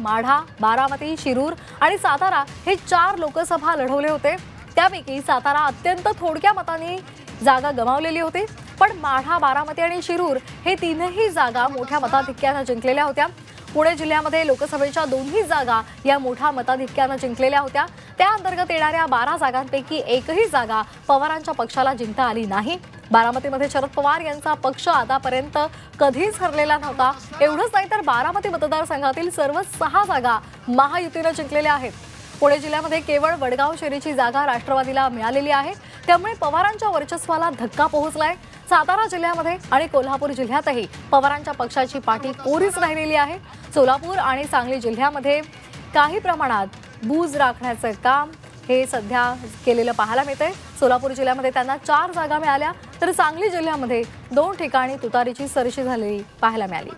माढा, बारामती, शिरूर आणि सातारा हे 4 लोकसभा लढवले होते। त्यापैकी सातारा अत्यंत थोडक्या मतांनी जागा गमावलेली होती, पण माढा, बारामती आणि शिरूर हे तीनही जागा मोठ्या मताधिक्याने जिंकलेल्या होत्या। पुणे जिल्ह्यामध्ये लोकसभेच्या दोन्ही जागा या मोठ्या मताधिक्याने जिंकलेल्या होत्या। त्या अंतर्गत येणाऱ्या 12 जागांपैकी एकही जागा पवारांच्या पक्षाला जिंकता आली नाही। बारामतीमध्ये शरद पवार यांचा पक्ष आतापर्यंत कधीच हरलेला नव्हता। एवढंच नाही तर बारामती मतदारसंघातील सर्व 6 जागा महायुतीने जिंकलेल्या आहेत। पुणे जिल्ह्यामध्ये केवळ वडगाव शेरीची जागा राष्ट्रवादीला मिळालेली आहे, त्यामुळे पवारांच्या वर्चस्वाला धक्का पोहोचलाय। सातारा जिल्ह्यामध्ये आणि कोल्हापूर जिल्ह्यातही पवारांच्या पक्षाची पाठी कोरीच राहिलेली आहे। सोलापूर आणि सांगली जिल्ह्यामध्ये काही प्रमाणात बूज राखण्याचे काम हे सध्या केलेलं पाहायला मिळते। सोलापूर जिल्ह्यामध्ये त्यांना 4 जागा मिळाल्या, तर सांगली जिल्ह्यामध्ये 2 ठिकाणी तुतारीची सरशी झालेली पाहायला मिळाली।